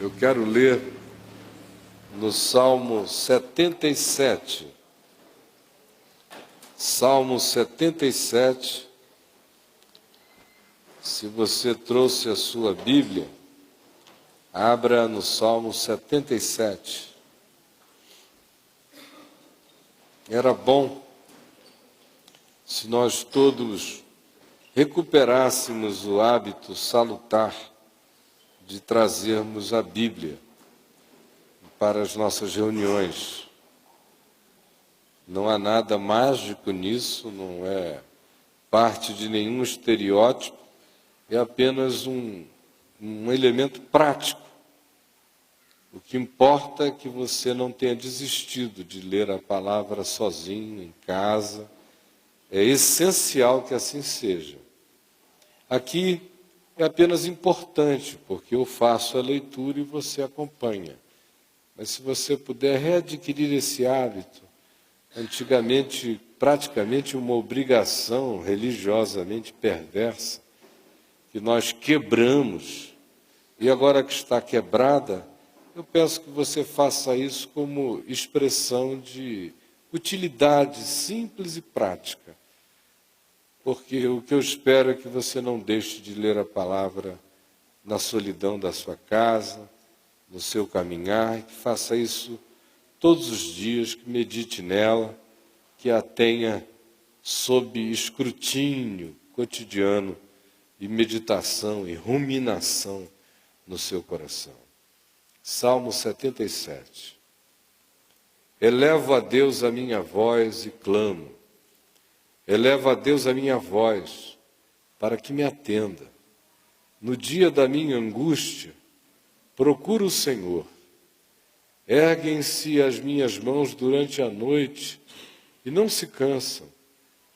Eu quero ler no Salmo 77. Salmo 77. Se você trouxe a sua Bíblia, abra no Salmo 77. Era bom se nós todos recuperássemos o hábito salutar de trazermos a Bíblia para as nossas reuniões. Não há nada mágico nisso, não é parte de nenhum estereótipo, é apenas um elemento prático. O que importa é que você não tenha desistido de ler a palavra sozinho, em casa. É essencial que assim seja. Aqui é apenas importante, porque eu faço a leitura e você acompanha. Mas se você puder readquirir esse hábito, antigamente praticamente uma obrigação religiosamente perversa, que nós quebramos, e agora que está quebrada, eu peço que você faça isso como expressão de utilidade simples e prática. Porque o que eu espero é que você não deixe de ler a palavra na solidão da sua casa, no seu caminhar, que faça isso todos os dias, que medite nela, que a tenha sob escrutínio cotidiano e meditação e ruminação no seu coração. Salmo 77. Elevo a Deus a minha voz e clamo. Elevo a Deus a minha voz, para que me atenda. No dia da minha angústia, procuro o Senhor. Erguem-se as minhas mãos durante a noite e não se cansam.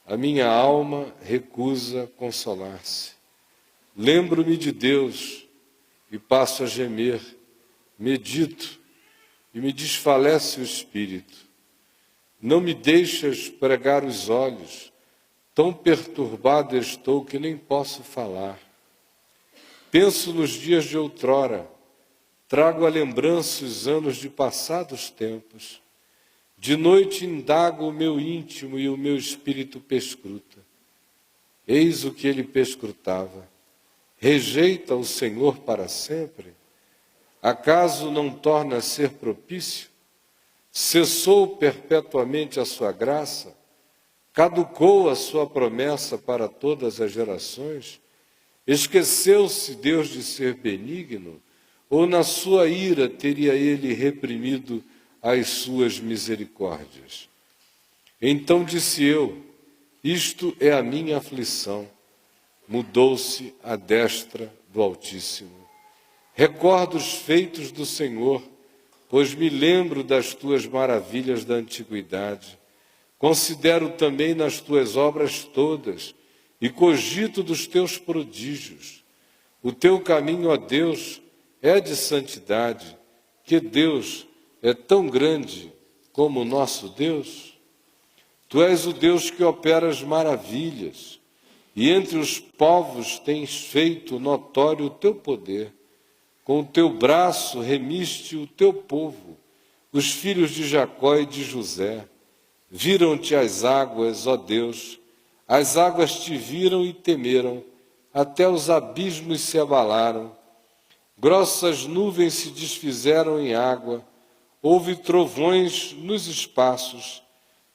A minha alma recusa consolar-se. Lembro-me de Deus e passo a gemer. Medito e me desfalece o espírito. Não me deixas pregar os olhos. Tão perturbado estou que nem posso falar. Penso nos dias de outrora, trago à lembrança os anos de passados tempos. De noite indago o meu íntimo e o meu espírito perscruta. Eis o que ele perscrutava. Rejeita o Senhor para sempre? Acaso não torna a ser propício? Cessou perpetuamente a sua graça? Caducou a sua promessa para todas as gerações? Esqueceu-se Deus de ser benigno? Ou na sua ira teria ele reprimido as suas misericórdias? Então disse eu, isto é a minha aflição. Mudou-se a destra do Altíssimo. Recordo os feitos do Senhor, pois me lembro das tuas maravilhas da antiguidade. Considero também nas tuas obras todas e cogito dos teus prodígios. O teu caminho, ó Deus, é de santidade. Que Deus é tão grande como o nosso Deus? Tu és o Deus que opera as maravilhas, e entre os povos tens feito notório o teu poder. Com o teu braço remiste o teu povo, os filhos de Jacó e de José. Viram-te as águas, ó Deus, as águas te viram e temeram, até os abismos se abalaram. Grossas nuvens se desfizeram em água, houve trovões nos espaços.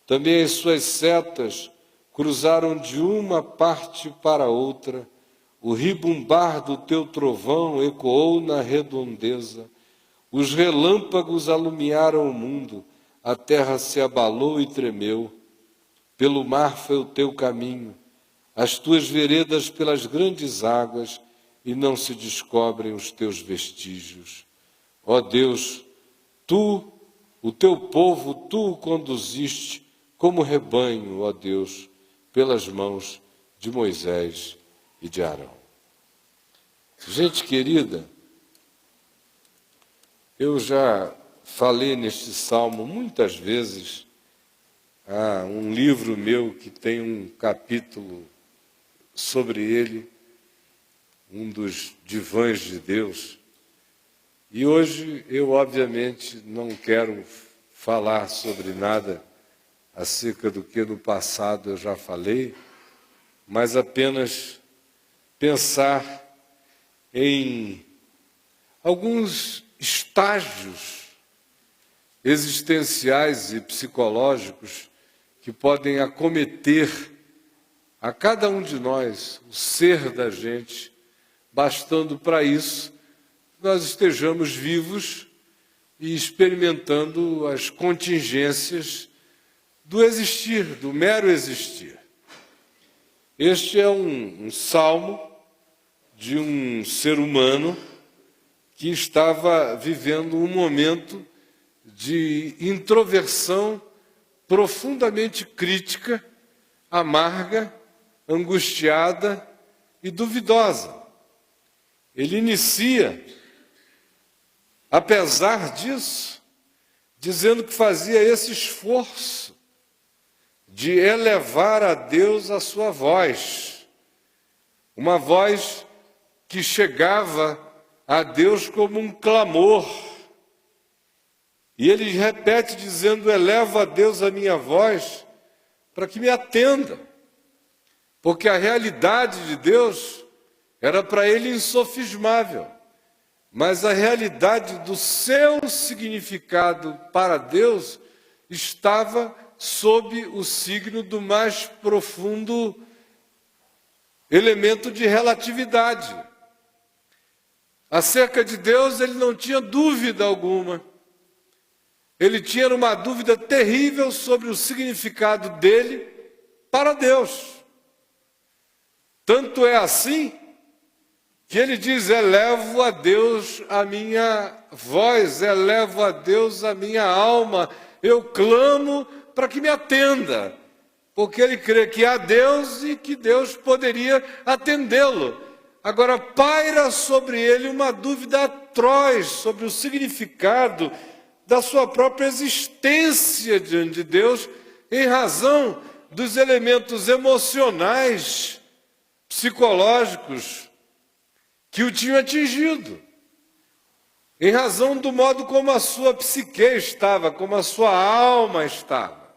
Também as suas setas cruzaram de uma parte para outra. O ribumbar do teu trovão ecoou na redondeza. Os relâmpagos alumiaram o mundo. A terra se abalou e tremeu. Pelo mar foi o teu caminho, as tuas veredas pelas grandes águas, e não se descobrem os teus vestígios. Ó Deus, tu, o teu povo, tu o conduziste como rebanho, ó Deus, pelas mãos de Moisés e de Arão. Gente querida, eu já falei neste salmo muitas vezes. Há um livro meu que tem um capítulo sobre ele, um dos divãs de Deus. E hoje eu, obviamente, não quero falar sobre nada acerca do que no passado eu já falei, mas apenas pensar em alguns estágios existenciais e psicológicos que podem acometer a cada um de nós, o ser da gente, bastando para isso nós estejamos vivos e experimentando as contingências do existir, do mero existir. Este é um salmo de um ser humano que estava vivendo um momento de introversão profundamente crítica, amarga, angustiada e duvidosa. Ele inicia, apesar disso, dizendo que fazia esse esforço de elevar a Deus a sua voz, uma voz que chegava a Deus como um clamor. E ele repete dizendo: eleva a Deus a minha voz para que me atenda, porque a realidade de Deus era para ele insofismável, mas a realidade do seu significado para Deus estava sob o signo do mais profundo elemento de relatividade. Acerca de Deus ele não tinha dúvida alguma. Ele tinha uma dúvida terrível sobre o significado dele para Deus. Tanto é assim que ele diz: elevo a Deus a minha voz, elevo a Deus a minha alma, eu clamo para que me atenda, porque ele crê que há Deus e que Deus poderia atendê-lo. Agora paira sobre ele uma dúvida atroz sobre o significado da sua própria existência diante de Deus, em razão dos elementos emocionais, psicológicos, que o tinham atingido, em razão do modo como a sua psique estava, como a sua alma estava,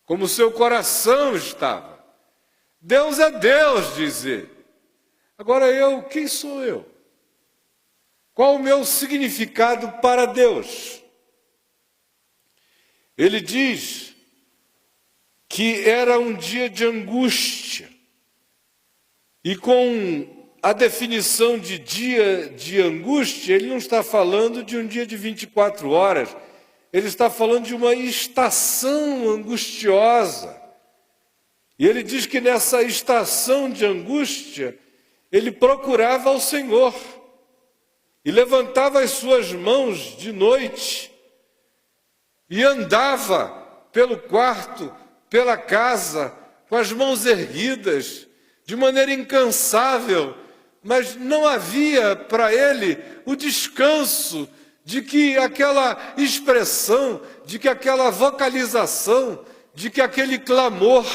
como o seu coração estava. Deus é Deus, diz ele. Agora quem sou eu? Qual o meu significado para Deus? Ele diz que era um dia de angústia, e com a definição de dia de angústia, ele não está falando de um dia de 24 horas, ele está falando de uma estação angustiosa. E ele diz que nessa estação de angústia, ele procurava ao Senhor, e levantava as suas mãos de noite, e andava pelo quarto, pela casa, com as mãos erguidas, de maneira incansável, mas não havia para ele o descanso de que aquela expressão, de que aquela vocalização, de que aquele clamor,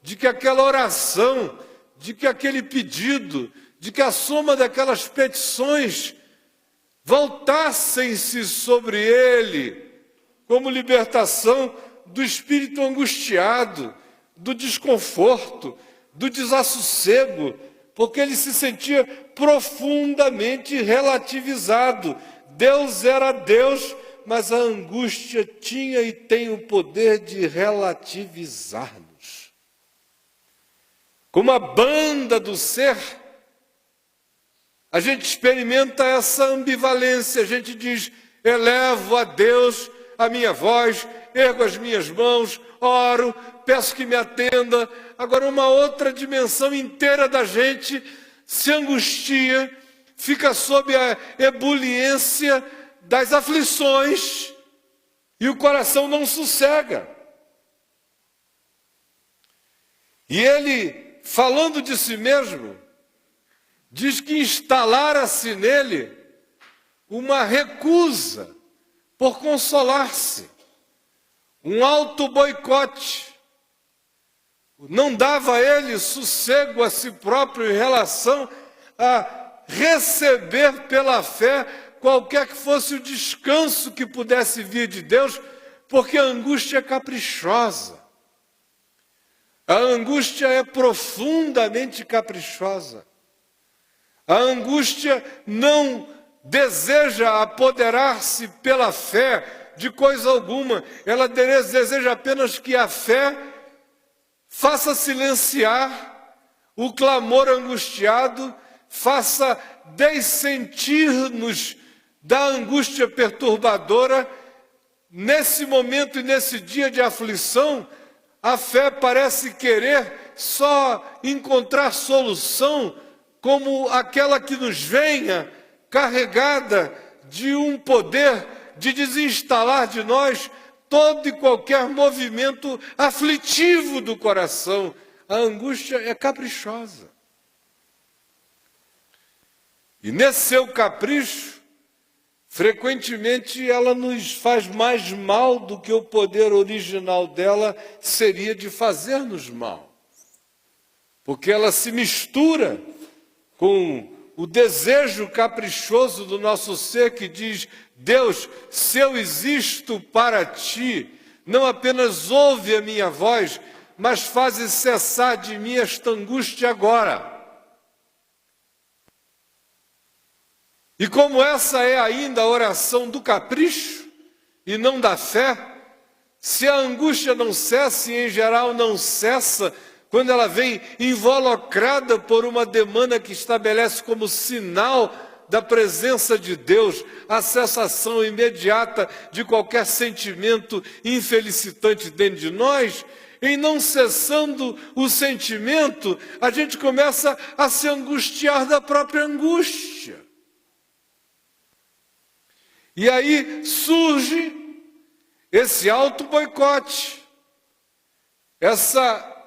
de que aquela oração, de que aquele pedido, de que a soma daquelas petições voltassem-se sobre ele como libertação do espírito angustiado, do desconforto, do desassossego, porque ele se sentia profundamente relativizado. Deus era Deus, mas a angústia tinha e tem o poder de relativizar-nos. Como a banda do ser, a gente experimenta essa ambivalência. A gente diz: elevo a Deus a minha voz, ergo as minhas mãos, oro, peço que me atenda. Agora uma outra dimensão inteira da gente se angustia, fica sob a ebuliência das aflições e o coração não sossega. E ele, falando de si mesmo, diz que instalara-se nele uma recusa por consolar-se, um auto-boicote. Não dava a ele sossego a si próprio em relação a receber pela fé qualquer que fosse o descanso que pudesse vir de Deus, porque a angústia é caprichosa. A angústia é profundamente caprichosa. A angústia não deseja apoderar-se pela fé de coisa alguma. Ela deseja apenas que a fé faça silenciar o clamor angustiado, faça dessentir-nos da angústia perturbadora. Nesse momento e nesse dia de aflição, a fé parece querer só encontrar solução como aquela que nos venha carregada de um poder de desinstalar de nós todo e qualquer movimento aflitivo do coração. A angústia é caprichosa. E nesse seu capricho, frequentemente ela nos faz mais mal do que o poder original dela seria de fazer-nos mal. Porque ela se mistura com o desejo caprichoso do nosso ser que diz: Deus, se eu existo para ti, não apenas ouve a minha voz, mas faze cessar de mim esta angústia agora. E como essa é ainda a oração do capricho e não da fé, se a angústia não cessa, e em geral não cessa, quando ela vem involucrada por uma demanda que estabelece como sinal da presença de Deus a cessação imediata de qualquer sentimento infelicitante dentro de nós, em não cessando o sentimento, a gente começa a se angustiar da própria angústia. E aí surge esse auto-boicote, essa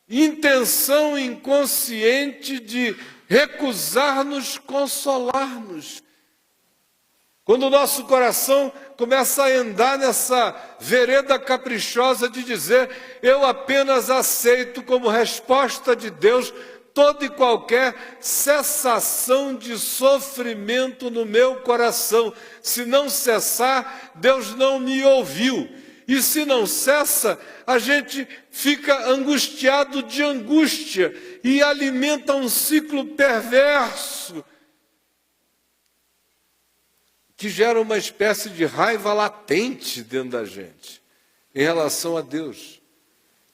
intenção inconsciente de recusar-nos consolar-nos. Quando o nosso coração começa a andar nessa vereda caprichosa de dizer: eu apenas aceito como resposta de Deus toda e qualquer cessação de sofrimento no meu coração. Se não cessar, Deus não me ouviu. E se não cessa, a gente fica angustiado de angústia e alimenta um ciclo perverso que gera uma espécie de raiva latente dentro da gente em relação a Deus.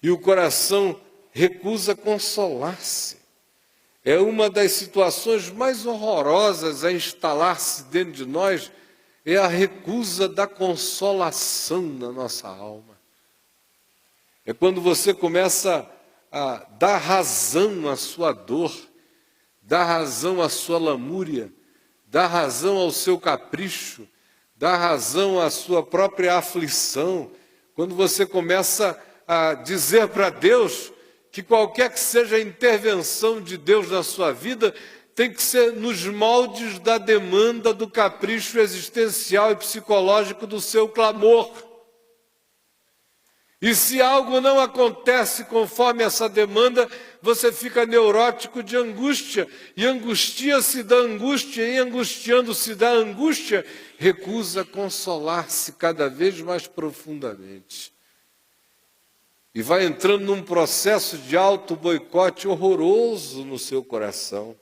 E o coração recusa consolar-se. É uma das situações mais horrorosas a instalar-se dentro de nós, é a recusa da consolação na nossa alma. É quando você começa a dar razão à sua dor, dar razão à sua lamúria, dar razão ao seu capricho, dar razão à sua própria aflição. Quando você começa a dizer para Deus que qualquer que seja a intervenção de Deus na sua vida tem que ser nos moldes da demanda do capricho existencial e psicológico do seu clamor. E se algo não acontece conforme essa demanda, você fica neurótico de angústia, e angustia-se da angústia, e angustiando-se da angústia, recusa consolar-se cada vez mais profundamente. E vai entrando num processo de auto-boicote horroroso no seu coração.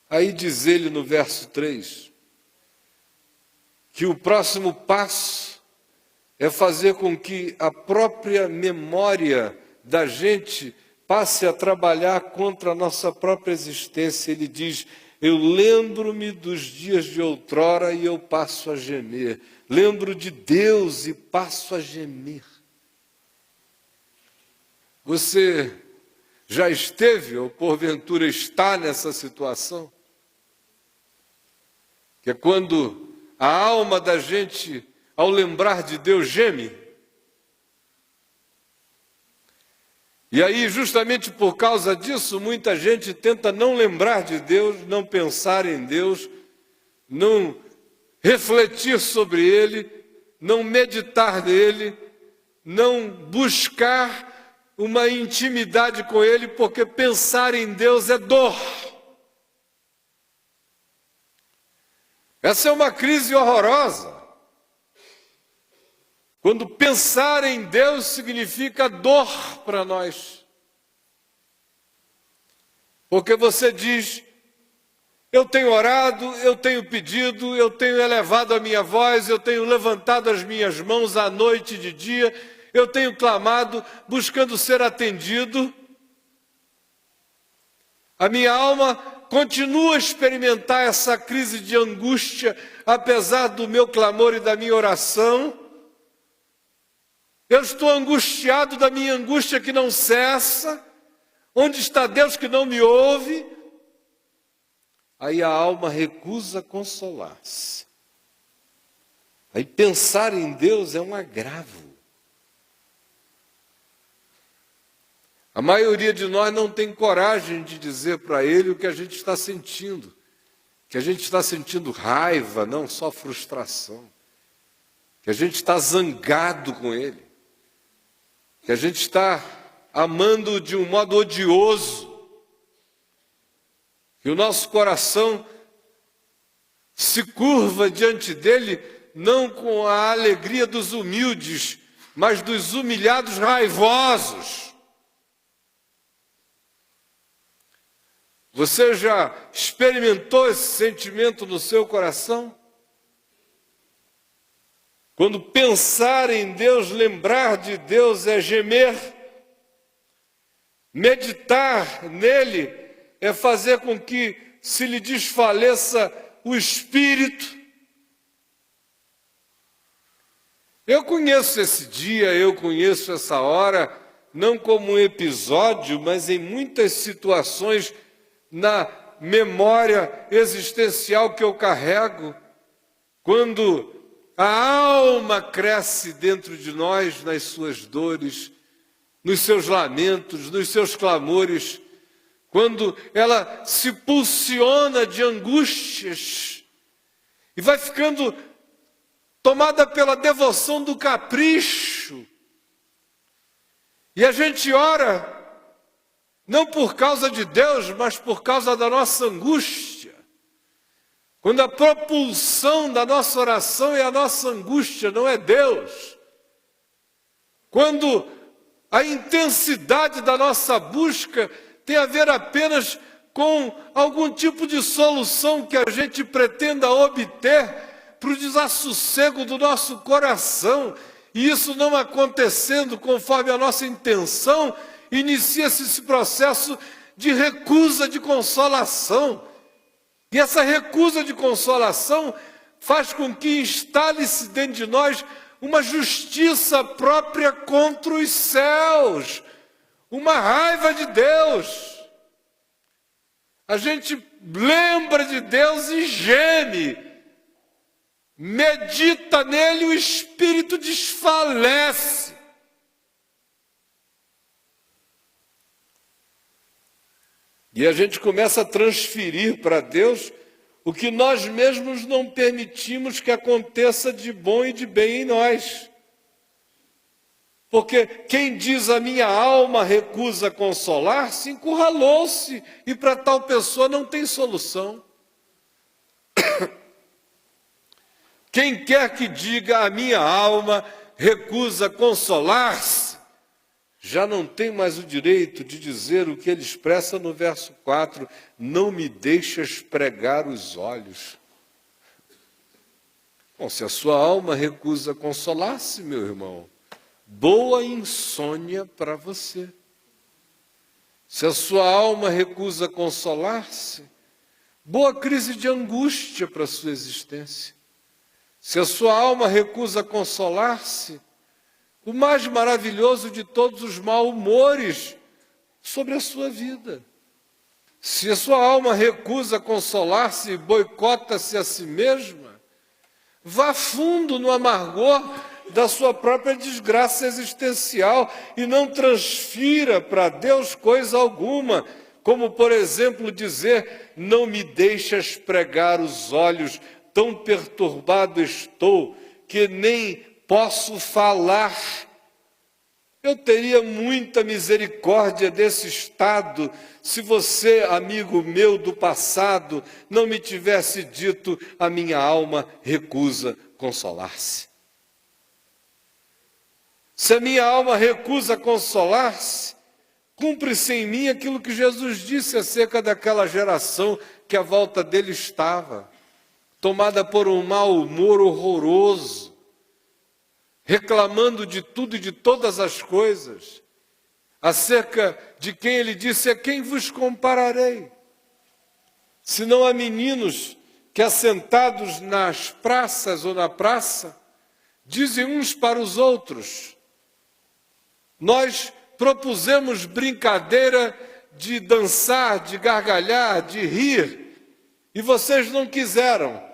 Aí diz ele no verso 3, que o próximo passo é fazer com que a própria memória da gente passe a trabalhar contra a nossa própria existência. Ele diz: eu lembro-me dos dias de outrora e eu passo a gemer. Lembro de Deus e passo a gemer. Você já esteve ou porventura está nessa situação? Que é quando a alma da gente, ao lembrar de Deus, geme. E aí, justamente por causa disso, muita gente tenta não lembrar de Deus, não pensar em Deus, não refletir sobre Ele, não meditar nele, não buscar uma intimidade com Ele, porque pensar em Deus é dor. Essa é uma crise horrorosa. Quando pensar em Deus significa dor para nós. Porque você diz, eu tenho orado, eu tenho pedido, eu tenho elevado a minha voz, eu tenho levantado as minhas mãos à noite e de dia, eu tenho clamado, buscando ser atendido. A minha alma continua a experimentar essa crise de angústia, apesar do meu clamor e da minha oração. Eu estou angustiado da minha angústia que não cessa. Onde está Deus que não me ouve? Aí a alma recusa consolar-se. Aí pensar em Deus é um agravo. A maioria de nós não tem coragem de dizer para Ele o que a gente está sentindo. Que a gente está sentindo raiva, não só frustração. Que a gente está zangado com Ele. Que a gente está amando de um modo odioso. Que o nosso coração se curva diante dele, não com a alegria dos humildes, mas dos humilhados raivosos. Você já experimentou esse sentimento no seu coração? Quando pensar em Deus, lembrar de Deus é gemer. Meditar nele é fazer com que se lhe desfaleça o espírito. Eu conheço esse dia, eu conheço essa hora, não como um episódio, mas em muitas situações na memória existencial que eu carrego, quando a alma cresce dentro de nós nas suas dores, nos seus lamentos, nos seus clamores, quando ela se pulsiona de angústias e vai ficando tomada pela devoção do capricho. E a gente ora, não por causa de Deus, mas por causa da nossa angústia. Quando a propulsão da nossa oração é a nossa angústia, não é Deus. Quando a intensidade da nossa busca tem a ver apenas com algum tipo de solução que a gente pretenda obter para o desassossego do nosso coração, e isso não acontecendo conforme a nossa intenção, inicia-se esse processo de recusa de consolação. E essa recusa de consolação faz com que instale-se dentro de nós uma justiça própria contra os céus, uma raiva de Deus. A gente lembra de Deus e geme, medita nele, o espírito desfalece. E a gente começa a transferir para Deus o que nós mesmos não permitimos que aconteça de bom e de bem em nós. Porque quem diz a minha alma recusa consolar-se, encurralou-se, e para tal pessoa não tem solução. Quem quer que diga a minha alma recusa consolar-se, já não tem mais o direito de dizer o que ele expressa no verso 4, não me deixas pregar os olhos. Bom, se a sua alma recusa consolar-se, meu irmão, boa insônia para você. Se a sua alma recusa consolar-se, boa crise de angústia para a sua existência. Se a sua alma recusa consolar-se, o mais maravilhoso de todos os mal-humores sobre a sua vida. Se a sua alma recusa consolar-se e boicota-se a si mesma, vá fundo no amargor da sua própria desgraça existencial e não transfira para Deus coisa alguma, como, por exemplo, dizer, não me deixas pregar os olhos, tão perturbado estou que nem posso falar. Eu teria muita misericórdia desse estado se você, amigo meu do passado, não me tivesse dito: a minha alma recusa consolar-se. Se a minha alma recusa consolar-se, cumpre-se em mim aquilo que Jesus disse acerca daquela geração que à volta dele estava, tomada por um mau humor horroroso, reclamando de tudo e de todas as coisas, acerca de quem ele disse: a quem vos compararei? Senão a meninos que, assentados nas praças ou na praça, dizem uns para os outros: nós propusemos brincadeira de dançar, de gargalhar, de rir, e vocês não quiseram.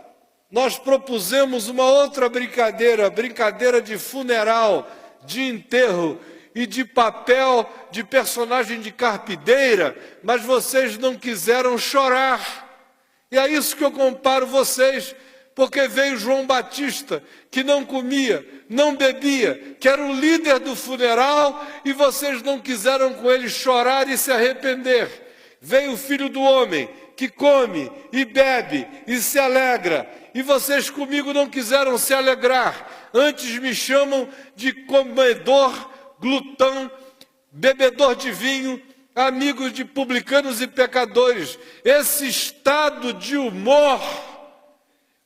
Nós propusemos uma outra brincadeira, brincadeira de funeral, de enterro e de papel de personagem de carpideira, mas vocês não quiseram chorar. E é isso que eu comparo vocês, porque veio João Batista, que não comia, não bebia, que era o líder do funeral, e vocês não quiseram com ele chorar e se arrepender. Veio o Filho do Homem, que come e bebe e se alegra, e vocês comigo não quiseram se alegrar, antes me chamam de comedor, glutão, bebedor de vinho, amigo de publicanos e pecadores. Esse estado de humor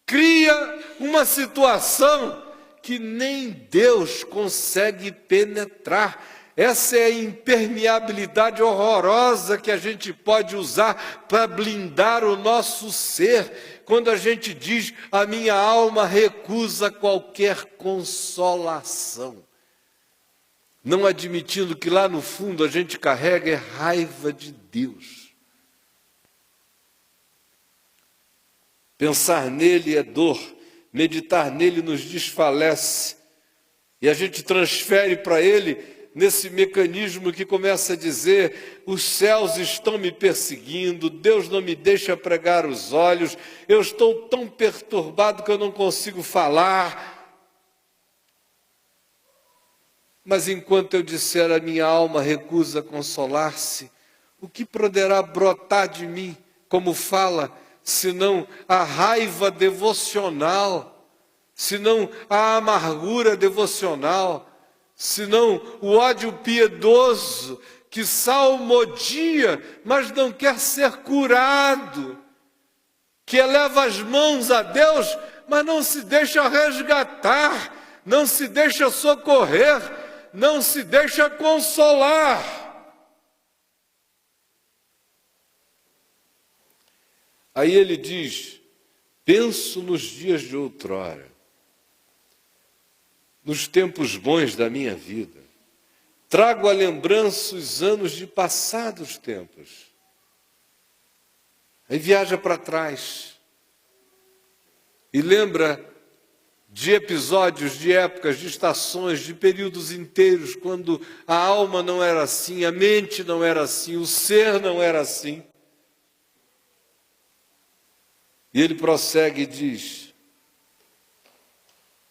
cria uma situação que nem Deus consegue penetrar. Essa é a impermeabilidade horrorosa que a gente pode usar para blindar o nosso ser, quando a gente diz: a minha alma recusa qualquer consolação. Não admitindo que lá no fundo a gente carrega raiva de Deus. Pensar nele é dor, meditar nele nos desfalece, e a gente transfere para ele nesse mecanismo que começa a dizer: os céus estão me perseguindo, Deus não me deixa pregar os olhos, eu estou tão perturbado que eu não consigo falar. Mas enquanto eu disser: a minha alma recusa consolar-se, o que poderá brotar de mim, como fala, senão a raiva devocional, senão a amargura devocional, senão o ódio piedoso que salmodia, mas não quer ser curado, que eleva as mãos a Deus, mas não se deixa resgatar, não se deixa socorrer, não se deixa consolar. Aí ele diz: penso nos dias de outrora, nos tempos bons da minha vida, trago à lembrança os anos de passados tempos. Aí viaja para trás e lembra de episódios, de épocas, de estações, de períodos inteiros, quando a alma não era assim, a mente não era assim, o ser não era assim. E ele prossegue e diz: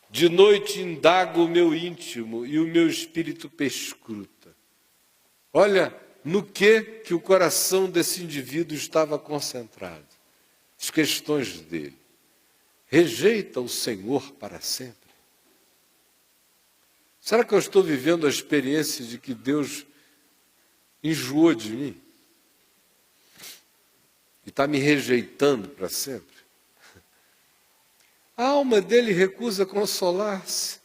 de noite indago o meu íntimo e o meu espírito perscruta. Olha no que o coração desse indivíduo estava concentrado. As questões dele. Rejeita o Senhor para sempre? Será que eu estou vivendo a experiência de que Deus enjoou de mim? E está me rejeitando para sempre? A alma dele recusa consolar-se.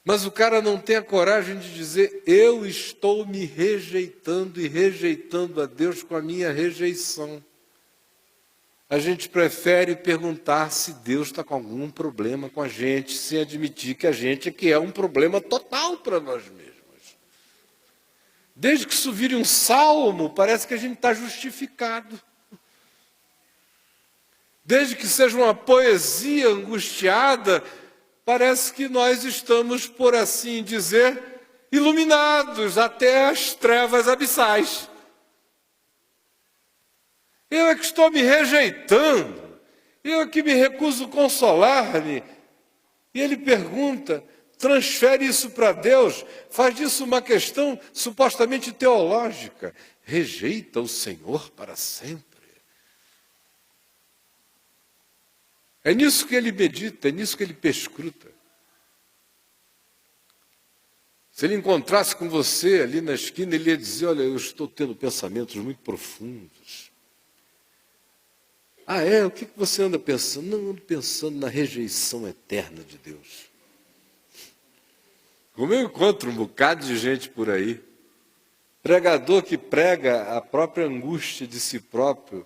Mas o cara não tem a coragem de dizer: eu estou me rejeitando e rejeitando a Deus com a minha rejeição. A gente prefere perguntar se Deus está com algum problema com a gente, sem admitir que a gente é que é um problema total para nós mesmos. Desde que isso vire um salmo, parece que a gente está justificado. Desde que seja uma poesia angustiada, parece que nós estamos, por assim dizer, iluminados até as trevas abissais. Eu é que estou me rejeitando, eu é que me recuso consolar-me. E ele pergunta: transfere isso para Deus, faz disso uma questão supostamente teológica. Rejeita o Senhor para sempre. É nisso que ele medita, é nisso que ele perscruta. Se ele encontrasse com você ali na esquina, ele ia dizer, olha, eu estou tendo pensamentos muito profundos. Ah, é? O que você anda pensando? Não, eu ando pensando na rejeição eterna de Deus. Como eu encontro um bocado de gente por aí, pregador que prega a própria angústia de si próprio,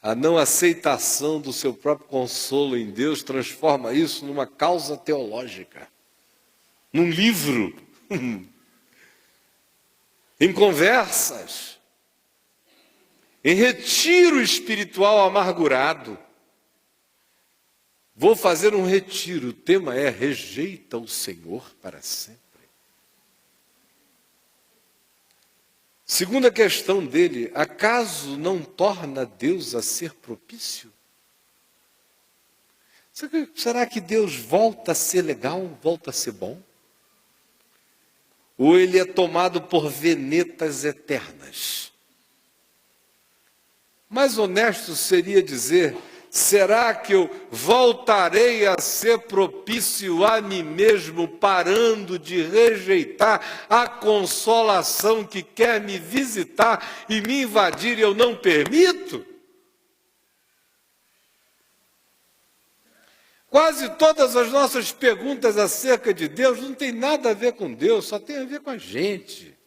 a não aceitação do seu próprio consolo em Deus, transforma isso numa causa teológica, num livro, em conversas, em retiro espiritual amargurado. Vou fazer um retiro, o tema é rejeita o Senhor para sempre. Segunda questão dele, acaso não torna Deus a ser propício? Será que Deus volta a ser legal, volta a ser bom? Ou ele é tomado por venetas eternas? Mais honesto seria dizer, será que eu voltarei a ser propício a mim mesmo, parando de rejeitar a consolação que quer me visitar e me invadir e eu não permito? Quase todas as nossas perguntas acerca de Deus não tem nada a ver com Deus, só tem a ver com a gente.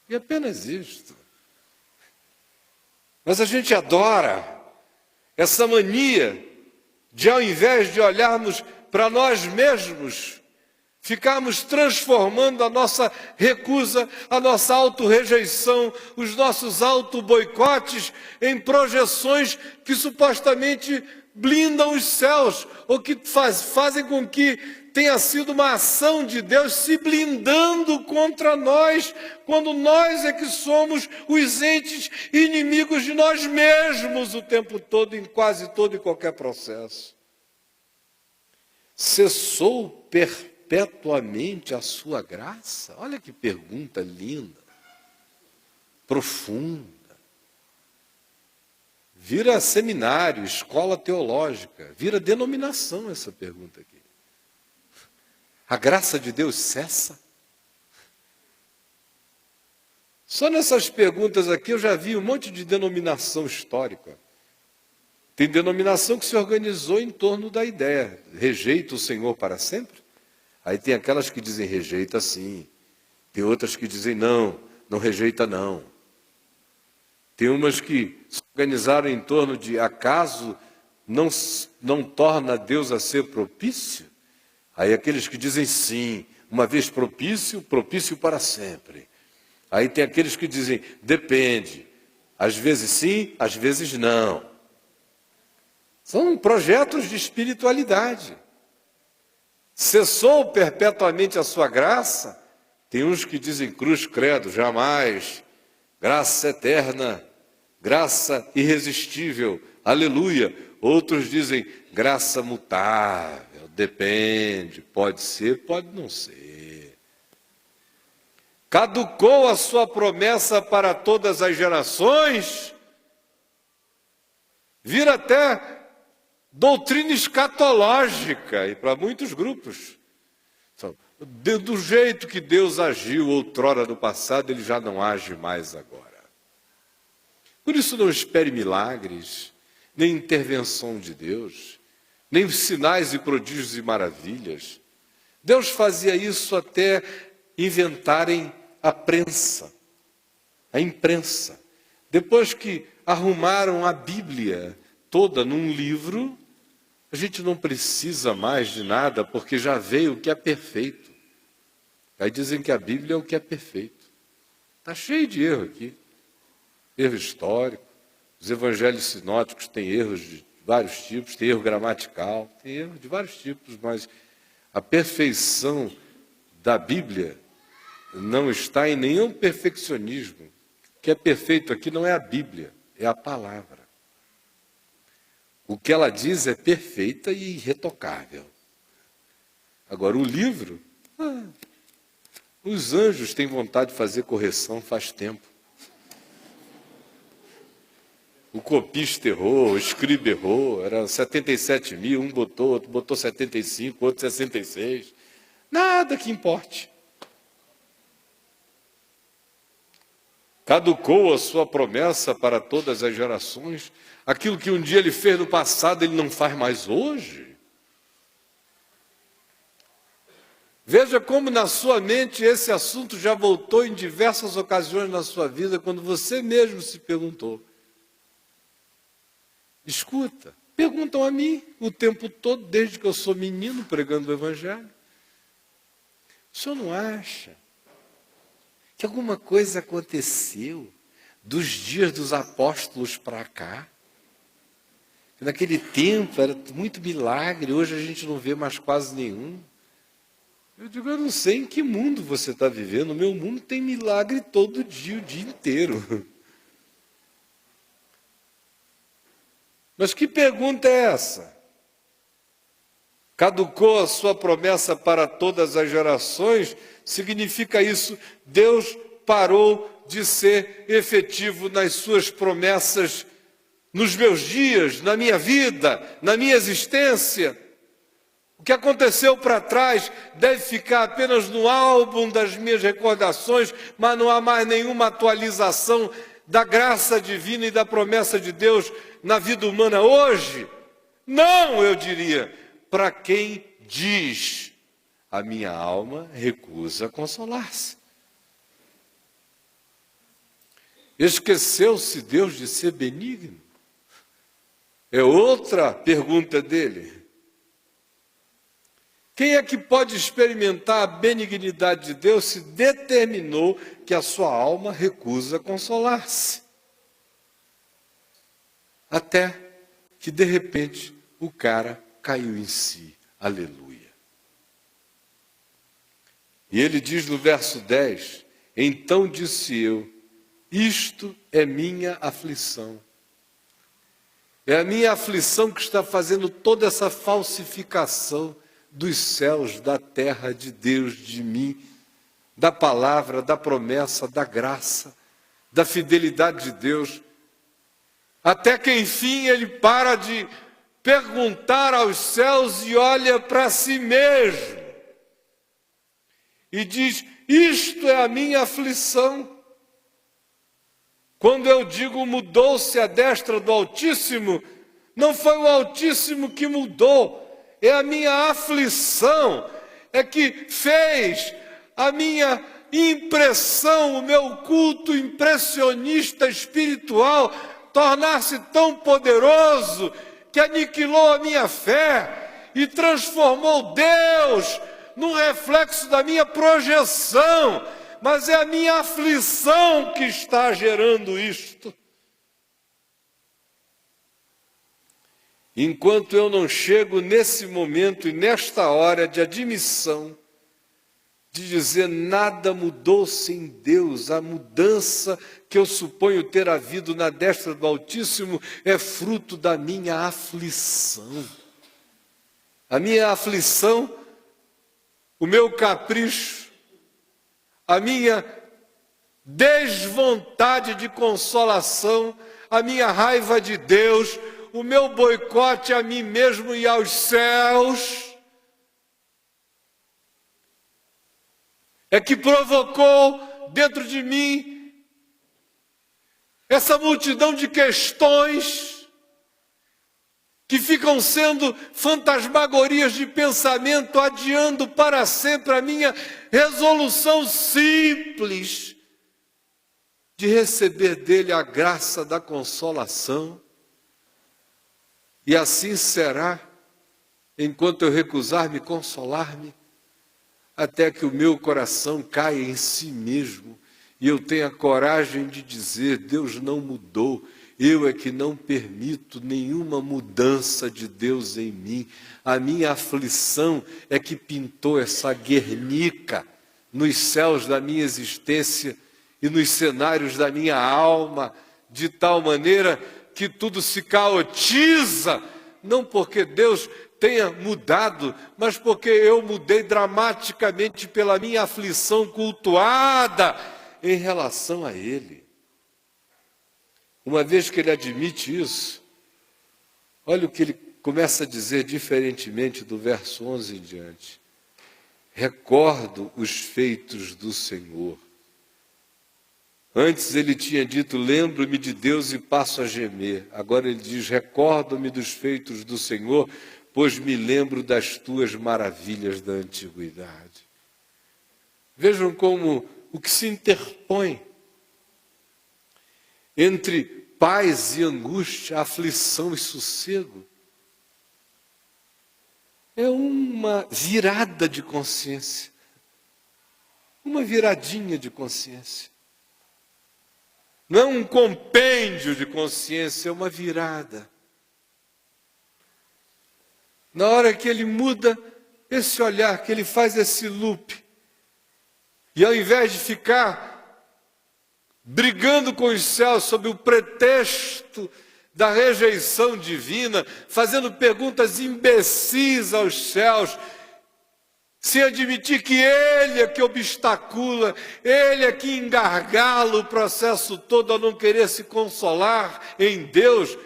E apenas isto. Mas a gente adora essa mania de, ao invés de olharmos para nós mesmos, ficarmos transformando a nossa recusa, a nossa auto-rejeição, os nossos auto-boicotes em projeções que supostamente blindam os céus, ou que fazem com que tenha sido uma ação de Deus se blindando contra nós, quando nós é que somos os entes inimigos de nós mesmos o tempo todo, em quase todo e qualquer processo. Cessou perpetuamente a sua graça? Olha que pergunta linda, profunda. Vira seminário, escola teológica, vira denominação essa pergunta aqui. A graça de Deus cessa? Só nessas perguntas aqui eu já vi um monte de denominação histórica. Tem denominação que se organizou em torno da ideia, rejeita o Senhor para sempre? Aí tem aquelas que dizem rejeita sim, tem outras que dizem não, não rejeita não. Tem umas que se organizaram em torno de acaso não torna Deus a ser propício? Aí aqueles que dizem sim, uma vez propício, propício para sempre. Aí tem aqueles que dizem depende, às vezes sim, às vezes não. São projetos de espiritualidade. Cessou perpetuamente a sua graça? Tem uns que dizem cruz, credo, jamais. Graça eterna, graça irresistível, aleluia. Outros dizem graça mutável, depende, pode ser, pode não ser. Caducou a sua promessa para todas as gerações? Vira até doutrina escatológica, e para muitos grupos. Do jeito que Deus agiu outrora no passado, ele já não age mais agora. Por isso não espere milagres, nem intervenção de Deus, nem sinais e prodígios e maravilhas. Deus fazia isso até inventarem a prensa, a imprensa. Depois que arrumaram a Bíblia toda num livro, a gente não precisa mais de nada, porque já veio o que é perfeito. Aí dizem que a Bíblia é o que é perfeito. Está cheio de erro aqui. Erro histórico. Os evangelhos sinóticos têm erros de vários tipos, tem erro gramatical, tem erro de vários tipos, mas a perfeição da Bíblia não está em nenhum perfeccionismo. O que é perfeito aqui não é a Bíblia, é a palavra. O que ela diz é perfeita e irretocável. Agora, o livro, Os anjos têm vontade de fazer correção faz tempo. O copista errou, o escriba errou, era 77 mil, um botou, outro botou 75, outro 66. Nada que importe. Caducou a sua promessa para todas as gerações. Aquilo que um dia ele fez no passado, ele não faz mais hoje. Veja como na sua mente esse assunto já voltou em diversas ocasiões na sua vida, quando você mesmo se perguntou. Escuta, perguntam a mim o tempo todo, desde que eu sou menino pregando o Evangelho. O senhor não acha que alguma coisa aconteceu dos dias dos apóstolos para cá? Naquele tempo era muito milagre, hoje a gente não vê mais quase nenhum. Eu digo, eu não sei em que mundo você está vivendo, o meu mundo tem milagre todo dia, o dia inteiro. Mas que pergunta é essa? Caducou a sua promessa para todas as gerações? Significa isso, Deus parou de ser efetivo nas suas promessas nos meus dias, na minha vida, na minha existência? O que aconteceu para trás deve ficar apenas no álbum das minhas recordações, mas não há mais nenhuma atualização da graça divina e da promessa de Deus na vida humana hoje? Não, eu diria, para quem diz, a minha alma recusa consolar-se. Esqueceu-se Deus de ser benigno? É outra pergunta dele. Quem é que pode experimentar a benignidade de Deus se determinou que a sua alma recusa consolar-se? Até que, de repente, o cara caiu em si. Aleluia. E ele diz no verso 10, então disse eu, isto é minha aflição. É a minha aflição que está fazendo toda essa falsificação dos céus, da terra, de Deus, de mim, da palavra, da promessa, da graça, da fidelidade de Deus. Até que, enfim, ele para de perguntar aos céus e olha para si mesmo. E diz, isto é a minha aflição. Quando eu digo mudou-se a destra do Altíssimo, não foi o Altíssimo que mudou, é a minha aflição, é que fez a minha impressão, o meu culto impressionista espiritual tornar-se tão poderoso que aniquilou a minha fé e transformou Deus num reflexo da minha projeção, mas é a minha aflição que está gerando isto. Enquanto eu não chego nesse momento e nesta hora de admissão, de dizer nada mudou-se em Deus, a mudança que eu suponho ter havido na destra do Altíssimo é fruto da minha aflição. A minha aflição, o meu capricho, a minha desvontade de consolação, a minha raiva de Deus, o meu boicote a mim mesmo e aos céus, é que provocou dentro de mim essa multidão de questões que ficam sendo fantasmagorias de pensamento, adiando para sempre a minha resolução simples de receber dele a graça da consolação. E assim será, enquanto eu recusar-me consolar-me, até que o meu coração caia em si mesmo e eu tenha coragem de dizer, Deus não mudou, eu é que não permito nenhuma mudança de Deus em mim. A minha aflição é que pintou essa Guernica nos céus da minha existência e nos cenários da minha alma, de tal maneira que tudo se caotiza não porque Deus tenha mudado, mas porque eu mudei dramaticamente pela minha aflição cultuada em relação a Ele. Uma vez que ele admite isso, olha o que ele começa a dizer diferentemente do verso 11 em diante. Recordo os feitos do Senhor. Antes ele tinha dito, lembro-me de Deus e passo a gemer. Agora ele diz, recordo-me dos feitos do Senhor, pois me lembro das tuas maravilhas da antiguidade. Vejam como o que se interpõe entre paz e angústia, aflição e sossego, é uma virada de consciência, uma viradinha de consciência. Não é um compêndio de consciência, é uma virada. Na hora que ele muda esse olhar, que ele faz esse loop, e ao invés de ficar brigando com os céus sob o pretexto da rejeição divina, fazendo perguntas imbecis aos céus, sem admitir que Ele é que obstacula, Ele é que engargala o processo todo a não querer se consolar em Deus,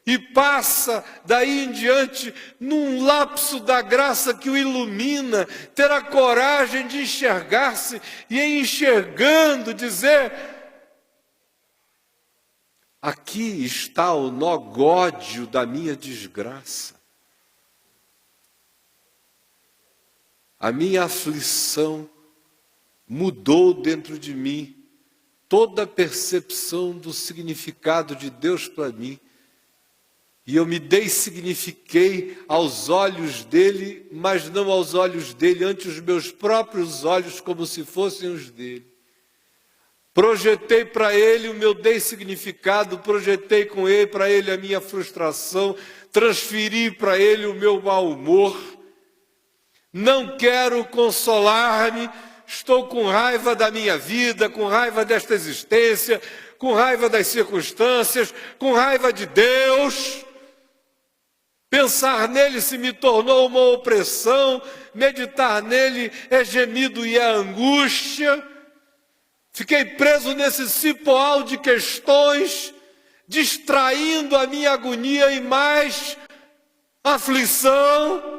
e passa daí em diante, num lapso da graça que o ilumina, ter a coragem de enxergar-se e em enxergando dizer, aqui está o nó gódio da minha desgraça. A minha aflição mudou dentro de mim toda a percepção do significado de Deus para mim. E eu me signifiquei aos olhos dele, mas não aos olhos dele, ante os meus próprios olhos, como se fossem os dele. Projetei para ele o meu significado, projetei com ele para ele a minha frustração, transferi para ele o meu mau humor. Não quero consolar-me, estou com raiva da minha vida, com raiva desta existência, com raiva das circunstâncias, com raiva de Deus. Pensar nele se me tornou uma opressão, meditar nele é gemido e é angústia. Fiquei preso nesse cipoal de questões, distraindo a minha agonia em mais aflição.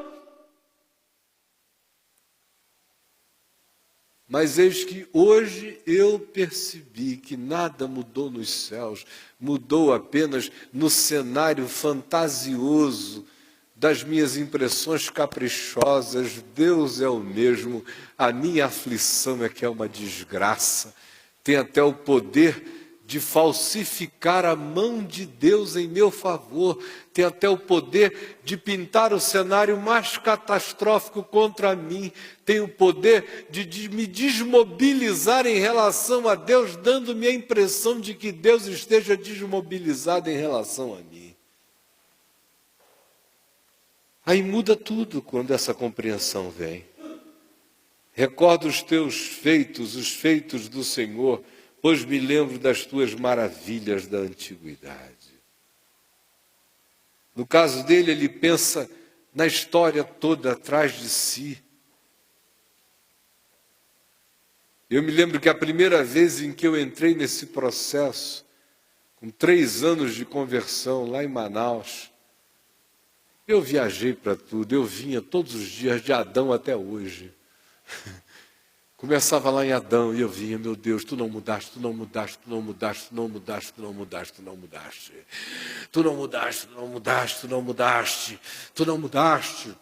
Mas eis que hoje eu percebi que nada mudou nos céus, mudou apenas no cenário fantasioso das minhas impressões caprichosas. Deus é o mesmo, a minha aflição é que é uma desgraça. Tem até o poder de falsificar a mão de Deus em meu favor, tem até o poder de pintar o cenário mais catastrófico contra mim, tem o poder de me desmobilizar em relação a Deus, dando-me a impressão de que Deus esteja desmobilizado em relação a mim. Aí muda tudo quando essa compreensão vem. Recordo os teus feitos, os feitos do Senhor, pois me lembro das tuas maravilhas da antiguidade. No caso dele, ele pensa na história toda atrás de si. Eu me lembro que a primeira vez em que eu entrei nesse processo, com 3 anos de conversão lá em Manaus, eu viajei para tudo, eu vinha todos os dias de Adão até hoje. Começava lá em Adão e eu vinha, meu Deus, tu não mudaste, tu não mudaste, tu não mudaste, tu não mudaste, tu não mudaste, tu não mudaste. Tu não mudaste, tu não mudaste, tu não mudaste, tu não mudaste.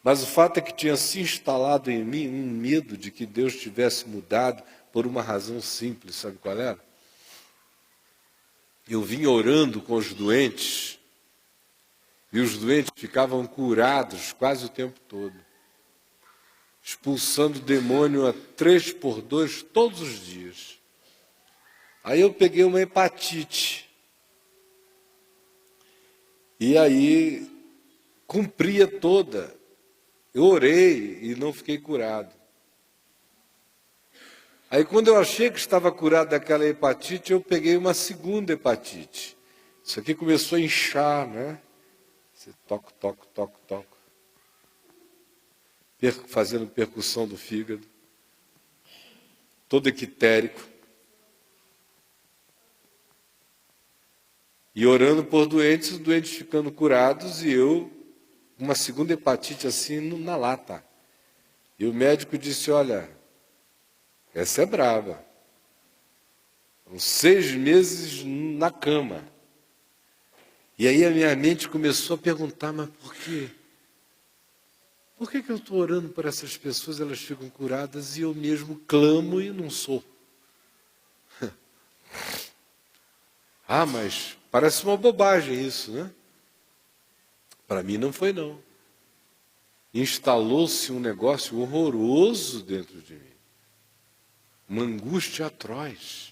Mas o fato é que tinha se instalado em mim um medo de que Deus tivesse mudado por uma razão simples, sabe qual era? Eu vinha orando com os doentes e os doentes ficavam curados quase o tempo todo, expulsando o demônio a 3x2 todos os dias. Aí eu peguei uma hepatite. E aí cumpria toda. Eu orei e não fiquei curado. Aí quando eu achei que estava curado daquela hepatite, eu peguei uma segunda hepatite. Isso aqui começou a inchar, né? Você toca, toca, toca, toca. Fazendo percussão do fígado. Todo equitérico. E orando por doentes, os doentes ficando curados e eu, uma segunda hepatite assim na lata. E o médico disse, olha, essa é brava. São 6 meses na cama. E aí a minha mente começou a perguntar, mas por quê? Por que eu estou orando por essas pessoas, elas ficam curadas e eu mesmo clamo e não sou? Ah, mas parece uma bobagem isso, né? Para mim não foi não. Instalou-se um negócio horroroso dentro de mim. Uma angústia atroz.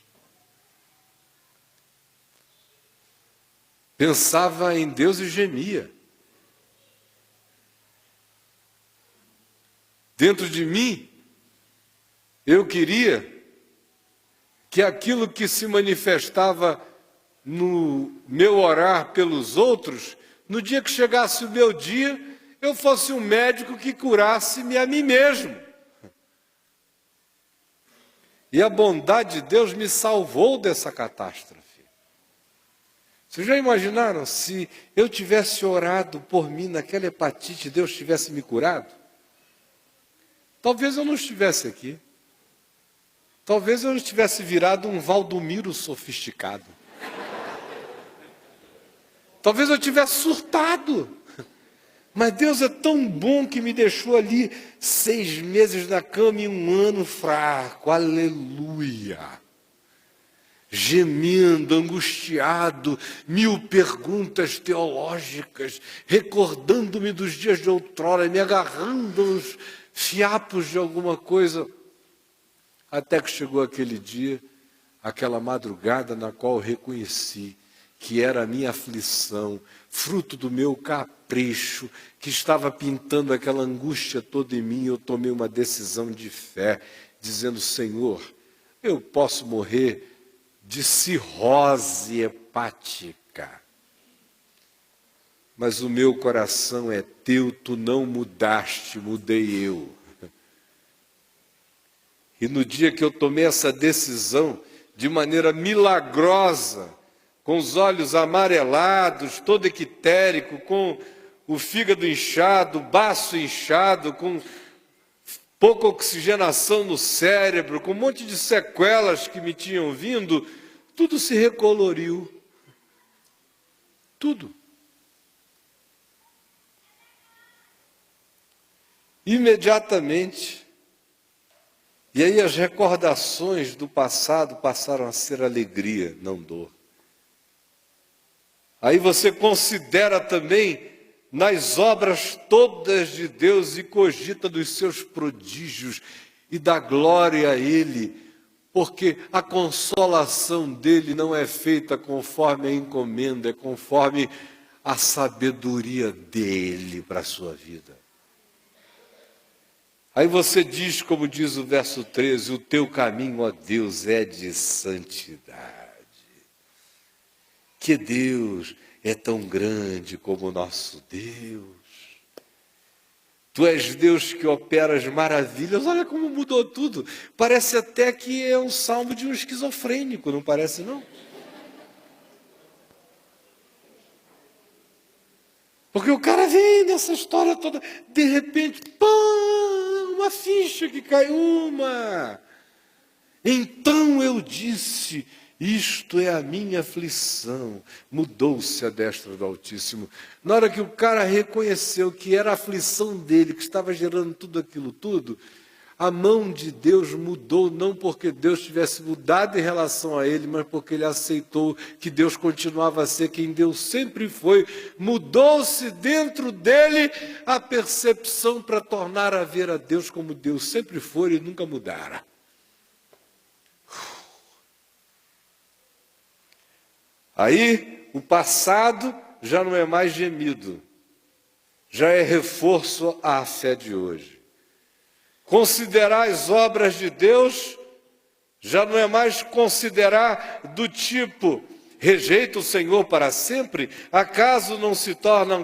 Pensava em Deus e gemia. Dentro de mim, eu queria que aquilo que se manifestava no meu orar pelos outros, no dia que chegasse o meu dia, eu fosse um médico que curasse-me a mim mesmo. E a bondade de Deus me salvou dessa catástrofe. Vocês já imaginaram se eu tivesse orado por mim naquela hepatite, Deus tivesse me curado? Talvez eu não estivesse aqui. Talvez eu não tivesse virado um Valdomiro sofisticado. Talvez eu tivesse surtado. Mas Deus é tão bom que me deixou ali 6 meses na cama e 1 ano fraco. Aleluia. Gemendo, angustiado, 1000 perguntas teológicas, recordando-me dos dias de outrora, me agarrando uns fiapos de alguma coisa. Até que chegou aquele dia, aquela madrugada na qual eu reconheci que era a minha aflição, fruto do meu capricho, que estava pintando aquela angústia toda em mim. Eu tomei uma decisão de fé, dizendo, Senhor, eu posso morrer de cirrose hepática, mas o meu coração é teu, tu não mudaste, mudei eu. E no dia que eu tomei essa decisão, de maneira milagrosa, com os olhos amarelados, todo equitérico, com o fígado inchado, o baço inchado, com pouca oxigenação no cérebro, com um monte de sequelas que me tinham vindo, tudo se recoloriu. Tudo. Imediatamente. E aí as recordações do passado passaram a ser alegria, não dor. Aí você considera também nas obras todas de Deus e cogita dos seus prodígios e dá glória a Ele, porque a consolação dele não é feita conforme a encomenda, é conforme a sabedoria dele para a sua vida. Aí você diz, como diz o verso 13, o teu caminho, ó Deus, é de santidade. Que Deus é tão grande como o nosso Deus. Tu és Deus que opera as maravilhas. Olha como mudou tudo. Parece até que é um salmo de um esquizofrênico, não parece não? Porque o cara vem nessa história toda, de repente, pã, uma ficha que cai uma. Então eu disse, isto é a minha aflição. Mudou-se a destra do Altíssimo. Na hora que o cara reconheceu que era a aflição dele, que estava gerando tudo aquilo tudo, a mão de Deus mudou, não porque Deus tivesse mudado em relação a ele, mas porque ele aceitou que Deus continuava a ser quem Deus sempre foi. Mudou-se dentro dele a percepção para tornar a ver a Deus como Deus sempre foi e nunca mudara. Aí, o passado já não é mais gemido, já é reforço à fé de hoje. Considerar as obras de Deus já não é mais considerar do tipo, Rejeita o Senhor para sempre? Acaso não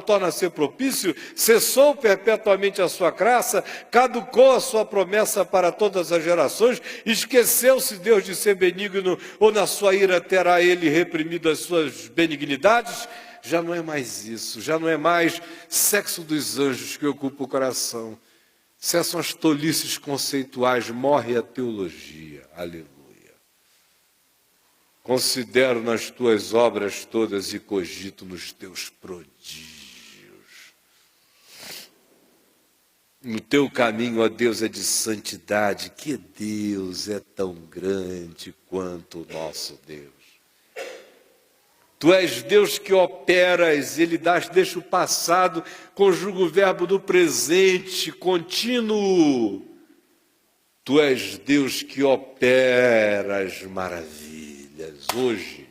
torna a ser propício? Cessou perpetuamente a sua graça? Caducou a sua promessa para todas as gerações? Esqueceu-se Deus de ser benigno, ou na sua ira terá ele reprimido as suas benignidades? Já não é mais isso, já não é mais sexo dos anjos que ocupa o coração. Cessam as tolices conceituais, morre a teologia. Aleluia. Considero nas tuas obras todas e cogito nos teus prodígios. No teu caminho, ó Deus, é de santidade. Que Deus é tão grande quanto o nosso Deus. Tu és Deus que operas, Ele deixa o passado, conjuga o verbo do presente, contínuo. Tu és Deus que operas maravilhas hoje.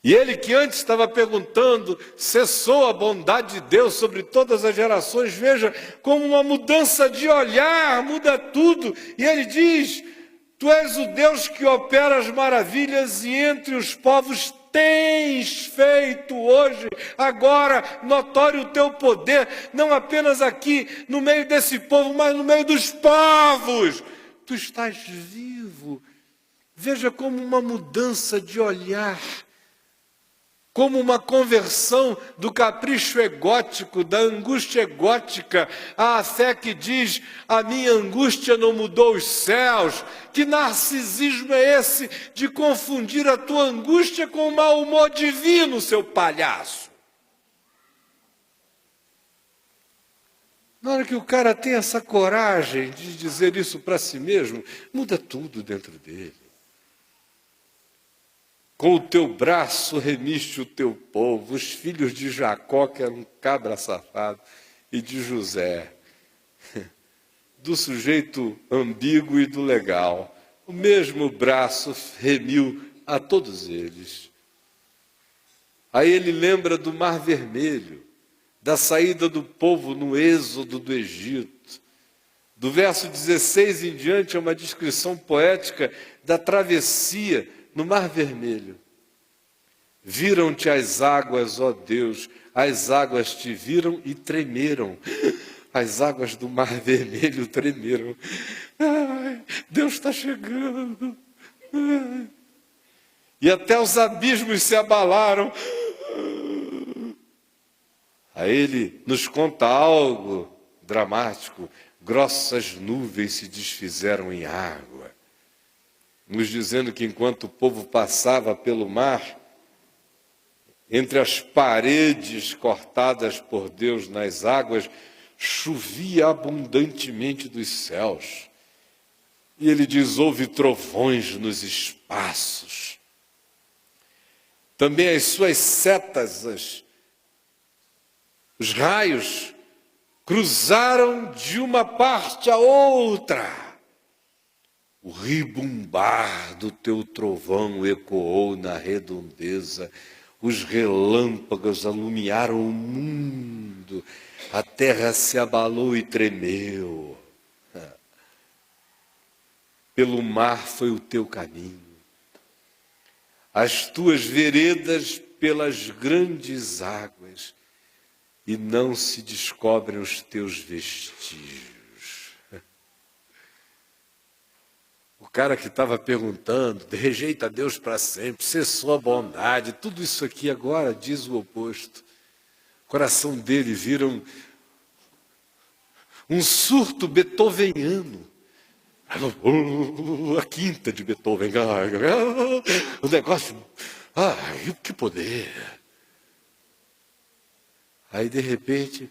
E ele que antes estava perguntando, cessou a bondade de Deus sobre todas as gerações, veja como uma mudança de olhar muda tudo. E ele diz, tu és o Deus que opera as maravilhas e entre os povos tens feito hoje, agora, notório o teu poder, não apenas aqui no meio desse povo, mas no meio dos povos. Tu estás vivo. Veja como uma mudança de olhar, como uma conversão do capricho egótico, da angústia egótica, à fé que diz, a minha angústia não mudou os céus. Que narcisismo é esse de confundir a tua angústia com o mau humor divino, seu palhaço? Na hora que o cara tem essa coragem de dizer isso para si mesmo, muda tudo dentro dele. Com o teu braço remiste o teu povo, os filhos de Jacó, que era um cabra safado, e de José, do sujeito ambíguo e do legal. O mesmo braço remiu a todos eles. Aí ele lembra do Mar Vermelho, da saída do povo no êxodo do Egito. Do verso 16 em diante é uma descrição poética da travessia no Mar Vermelho. Viram-te as águas, ó Deus, as águas te viram e tremeram. As águas do Mar Vermelho tremeram. Ai, Deus está chegando. Ai. E até os abismos se abalaram. Aí ele nos conta algo dramático. Grossas nuvens se desfizeram em água, nos dizendo que enquanto o povo passava pelo mar, entre as paredes cortadas por Deus nas águas, chovia abundantemente dos céus. E ele diz, houve trovões nos espaços. Também as suas setas, os raios, cruzaram de uma parte a outra. O ribumbar do teu trovão ecoou na redondeza. Os relâmpagos alumiaram o mundo. A terra se abalou e tremeu. Pelo mar foi o teu caminho. As tuas veredas pelas grandes águas. E não se descobrem os teus vestígios. O cara que estava perguntando, rejeita Deus para sempre, cessou a bondade, tudo isso aqui agora diz o oposto. O coração dele vira um surto beethoveniano. A quinta de Beethoven. O negócio, que poder. Aí, de repente,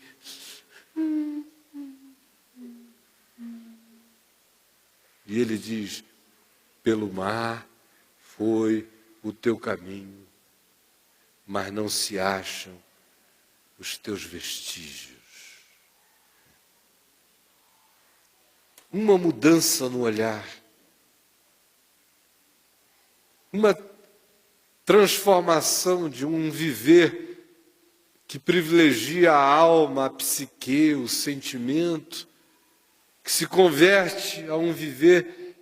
e ele diz, pelo mar foi o teu caminho, mas não se acham os teus vestígios. Uma mudança no olhar, uma transformação de um viver que privilegia a alma, a psique, o sentimento, que se converte a um viver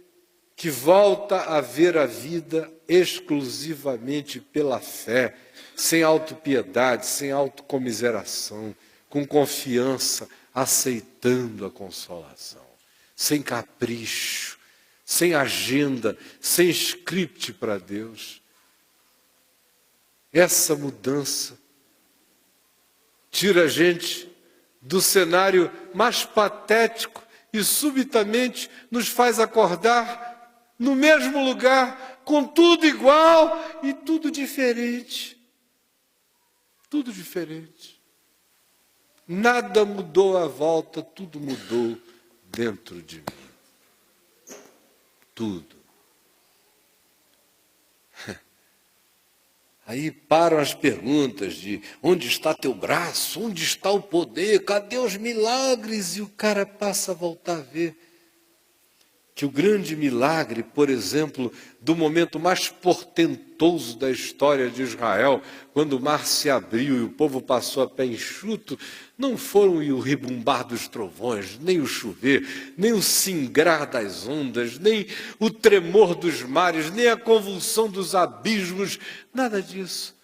que volta a ver a vida exclusivamente pela fé, sem autopiedade, sem autocomiseração, com confiança, aceitando a consolação, sem capricho, sem agenda, sem script para Deus. Essa mudança tira a gente do cenário mais patético e subitamente nos faz acordar no mesmo lugar, com tudo igual e tudo diferente. Tudo diferente. Nada mudou à volta, tudo mudou dentro de mim. Tudo. Aí param as perguntas de onde está teu braço, onde está o poder, cadê os milagres? E o cara passa a voltar a ver que o grande milagre, por exemplo, do momento mais portentoso da história de Israel, quando o mar se abriu e o povo passou a pé enxuto, não foram o ribumbar dos trovões, nem o chover, nem o singrar das ondas, nem o tremor dos mares, nem a convulsão dos abismos, nada disso.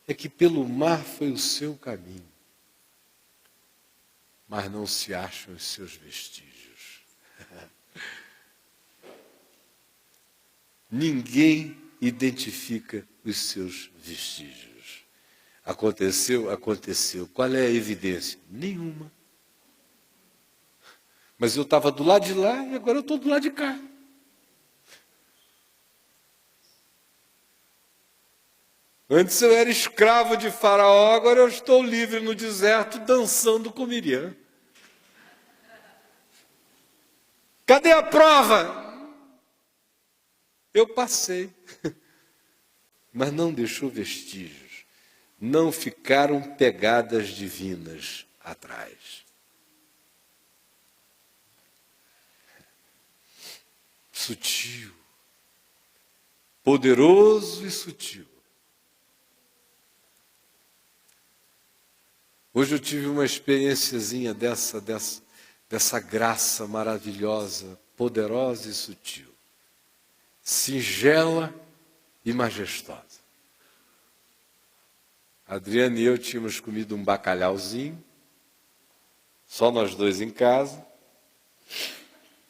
É que pelo mar foi o seu caminho, mas não se acham os seus vestígios. Ninguém identifica os seus vestígios. Aconteceu? Aconteceu. Qual é a evidência? Nenhuma. Mas eu estava do lado de lá e agora eu estou do lado de cá. Antes eu era escravo de Faraó, agora eu estou livre no deserto dançando com Miriam. Cadê a prova? Eu passei, mas não deixou vestígios, não ficaram pegadas divinas atrás. Sutil, poderoso e sutil. Hoje eu tive uma experiênciazinha dessa graça maravilhosa, poderosa e sutil. Singela e majestosa. A Adriana e eu tínhamos comido um bacalhauzinho, só nós dois em casa.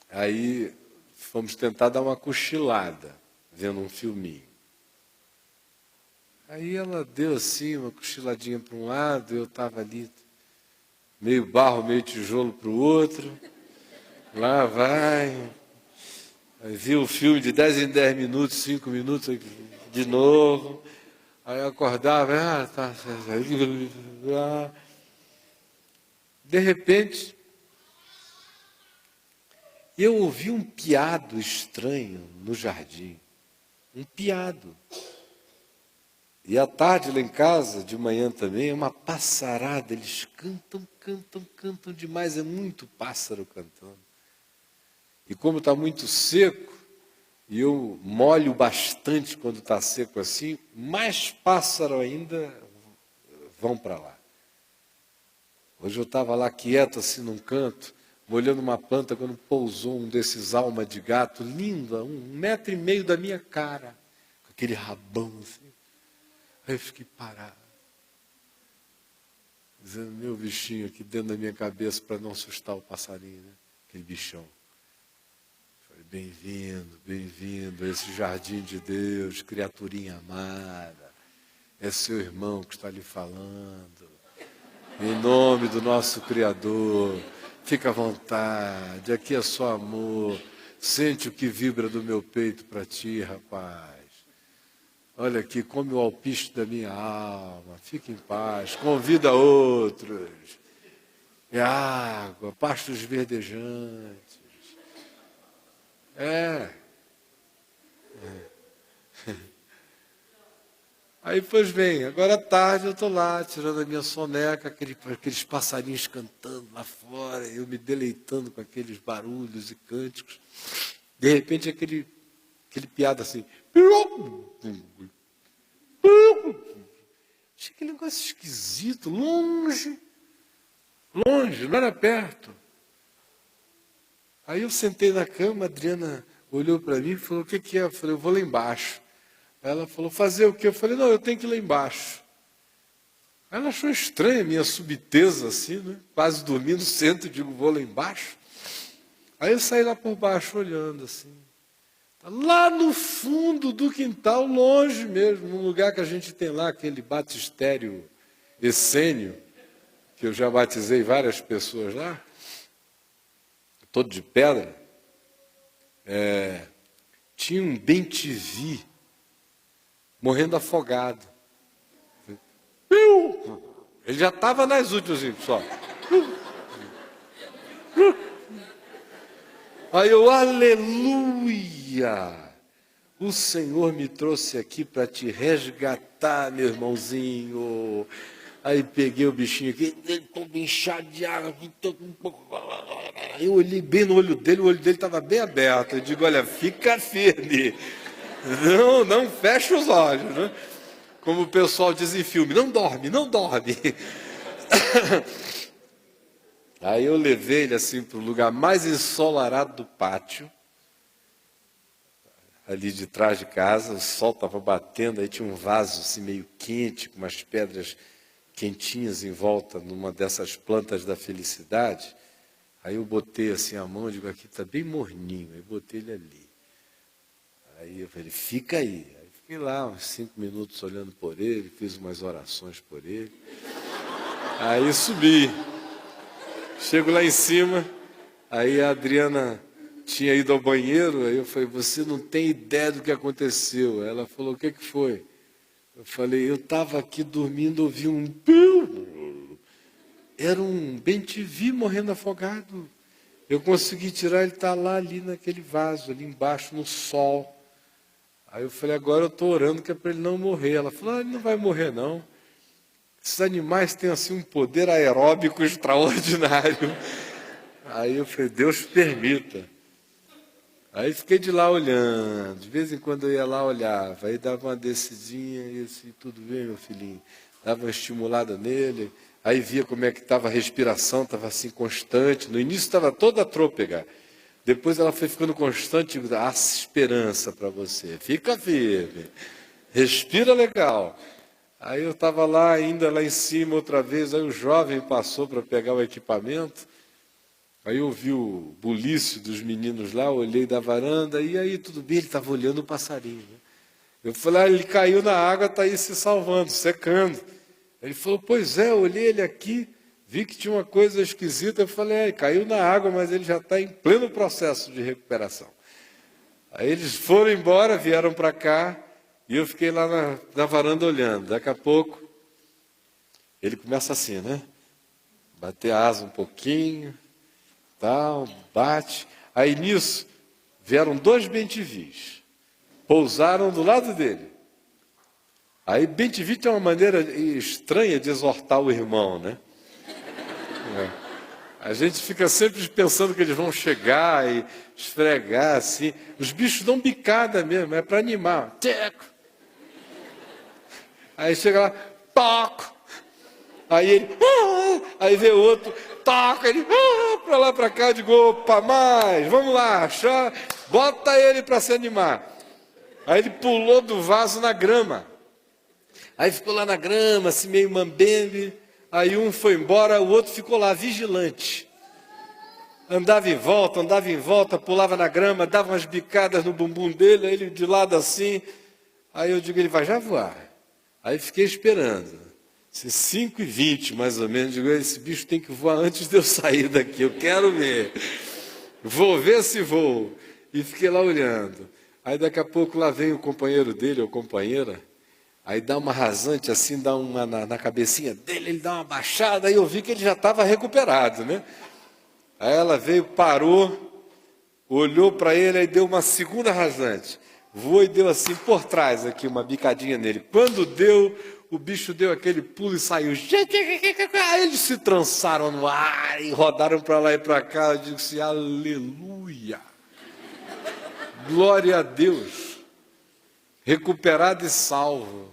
Aí fomos tentar dar uma cochilada, vendo um filminho. Aí ela deu assim, uma cochiladinha para um lado, eu estava ali, meio barro, meio tijolo para o outro. Lá vai... Aí vi o filme de 10 em 10 minutos, 5 minutos, de novo. Aí eu acordava, tá. De repente, eu ouvi um piado estranho no jardim. Um piado. E à tarde lá em casa, de manhã também, é uma passarada. Eles cantam demais. É muito pássaro cantando. E como está muito seco, e eu molho bastante quando está seco assim, mais pássaro ainda vão para lá. Hoje eu estava lá quieto assim num canto, molhando uma planta, quando pousou um desses alma de gato, lindo, a 1,5 metro da minha cara, com aquele rabão assim. Aí eu fiquei parado, dizendo, meu bichinho aqui dentro da minha cabeça, para não assustar o passarinho, né? Aquele bichão. Bem-vindo a esse jardim de Deus, criaturinha amada. É seu irmão que está lhe falando. Em nome do nosso Criador, fica à vontade, aqui é só amor. Sente o que vibra do meu peito para ti, rapaz. Olha aqui, come o alpiste da minha alma, fica em paz, convida outros. É água, pastos verdejantes. Aí, pois bem, agora à tarde eu estou lá, tirando a minha soneca, aqueles passarinhos cantando lá fora, eu me deleitando com aqueles barulhos e cânticos. De repente, aquele piado assim. Achei aquele negócio esquisito, longe, não era perto. Aí eu sentei na cama, a Adriana olhou para mim e falou, o que que é? Eu falei, eu vou lá embaixo. Ela falou, fazer o quê? Eu falei, não, eu tenho que ir lá embaixo. Ela achou estranha a minha subteza assim, né? Quase dormindo, sento e digo, vou lá embaixo. Aí eu saí lá por baixo olhando assim. Lá no fundo do quintal, longe mesmo, num lugar que a gente tem lá, aquele batistério essênio, que eu já batizei várias pessoas lá, todo de pedra, tinha um bem-te-vi morrendo afogado. Ele já estava nas últimas, só. Aí eu, aleluia! O Senhor me trouxe aqui para te resgatar, meu irmãozinho. Aí peguei o bichinho aqui, ele todo inchado de água. Eu olhei bem no olho dele, o olho dele estava bem aberto. Eu digo, olha, fica firme. Não fecha os olhos, né? Como o pessoal diz em filme, não dorme, não dorme. Aí eu levei ele assim para o lugar mais ensolarado do pátio, ali de trás de casa, o sol estava batendo, aí tinha um vaso assim meio quente, com umas pedras quentinhas em volta, numa dessas plantas da felicidade. Aí eu botei assim a mão, digo, aqui está bem morninho, aí botei ele ali. Aí eu falei, fica aí. Aí fiquei lá uns 5 minutos olhando por ele, fiz umas orações por ele. Aí subi. Chego lá em cima, aí a Adriana tinha ido ao banheiro, aí eu falei, você não tem ideia do que aconteceu. Ela falou, o que que foi? Eu falei, eu estava aqui dormindo, ouvi um... Era um bem-te-vi morrendo afogado. Eu consegui tirar, ele está lá ali naquele vaso, ali embaixo, no sol. Aí eu falei, agora eu estou orando que é para ele não morrer. Ela falou, ele não vai morrer não. Esses animais têm assim um poder aeróbico extraordinário. Aí eu falei, Deus permita. Aí fiquei de lá olhando. De vez em quando eu ia lá, olhava. Aí dava uma descidinha e assim, tudo bem, meu filhinho? Dava uma estimulada nele. Aí via como é que estava a respiração, estava assim constante. No início estava toda trôpega. Depois ela foi ficando constante. Há esperança para você. Fica firme. Respira legal. Aí eu estava lá, ainda lá em cima outra vez, aí o jovem passou para pegar o equipamento, aí eu vi o bulício dos meninos lá, olhei da varanda, e aí tudo bem, ele estava olhando o passarinho. Né? Eu falei, ele caiu na água, está aí se salvando, secando. Ele falou, pois é, eu olhei ele aqui, vi que tinha uma coisa esquisita, eu falei, caiu na água, mas ele já está em pleno processo de recuperação. Aí eles foram embora, vieram para cá, e eu fiquei lá na varanda olhando. Daqui a pouco, ele começa assim, né? Bater a asa um pouquinho, tal, bate. Aí nisso, vieram 2 bem-te-vis. Pousaram do lado dele. Aí bem-te-vi tem uma maneira estranha de exortar o irmão, né? A gente fica sempre pensando que eles vão chegar e esfregar assim. Os bichos dão bicada mesmo, é para animar. Teco. Aí chega lá, toco. Aí ele, aí vê o outro, toca, ele, para lá, para cá, eu digo, opa, mais, vamos lá, bota ele para se animar. Aí ele pulou do vaso na grama. Aí ficou lá na grama, assim meio mambembe. Aí um foi embora, o outro ficou lá, vigilante. Andava em volta, pulava na grama, dava umas bicadas no bumbum dele, aí ele de lado assim. Aí eu digo, ele vai já voar. Aí fiquei esperando, 5h20 mais ou menos, digo, esse bicho tem que voar antes de eu sair daqui, eu quero ver, vou ver se vou. E fiquei lá olhando. Aí daqui a pouco lá vem o companheiro dele, ou companheira, aí dá uma rasante assim, dá uma na cabecinha dele, ele dá uma baixada, aí eu vi que ele já estava recuperado, né? Aí ela veio, parou, olhou para ele, aí deu uma segunda rasante. Voou e deu assim por trás aqui, uma bicadinha nele. Quando deu, o bicho deu aquele pulo e saiu. Aí eles se trançaram no ar e rodaram para lá e para cá. Eu digo assim, aleluia. Glória a Deus. Recuperado e salvo.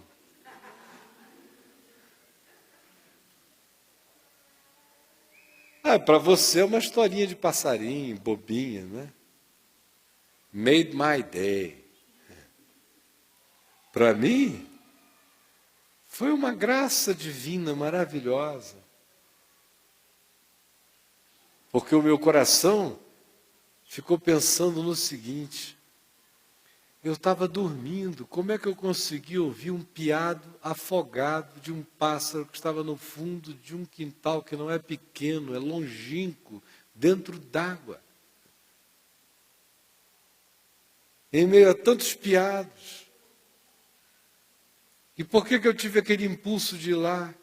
Para você é uma historinha de passarinho, bobinha, né? made my day. Para mim, foi uma graça divina maravilhosa. Porque o meu coração ficou pensando no seguinte: eu estava dormindo, como é que eu consegui ouvir um piado afogado de um pássaro que estava no fundo de um quintal que não é pequeno, é longínquo, dentro d'água? Em meio a tantos piados. E por que eu tive aquele impulso de ir lá?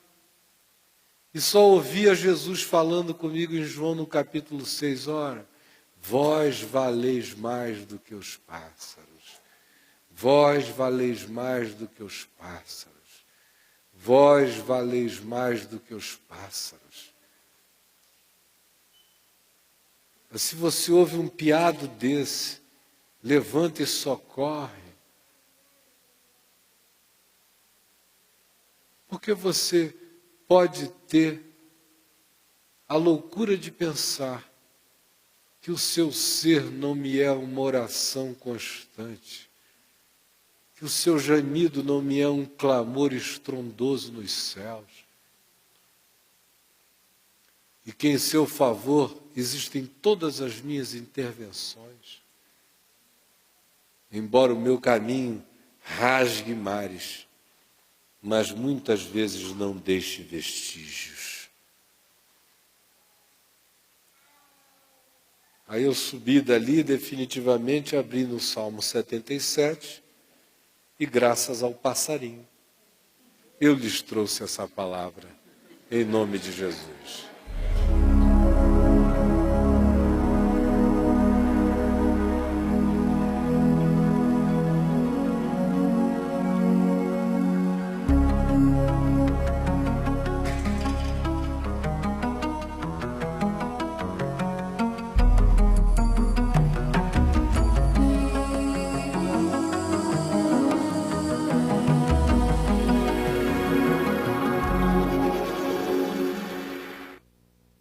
E só ouvia Jesus falando comigo em João no capítulo 6, ora, vós valeis mais do que os pássaros. Vós valeis mais do que os pássaros. Vós valeis mais do que os pássaros. Mas se você ouve um piado desse, levanta e socorre. Porque você pode ter a loucura de pensar que o seu ser não me é uma oração constante, que o seu gemido não me é um clamor estrondoso nos céus, e que em seu favor existem todas as minhas intervenções, embora o meu caminho rasgue mares, mas muitas vezes não deixe vestígios. Aí eu subi dali definitivamente, abri no Salmo 77, e graças ao passarinho, eu lhes trouxe essa palavra, em nome de Jesus.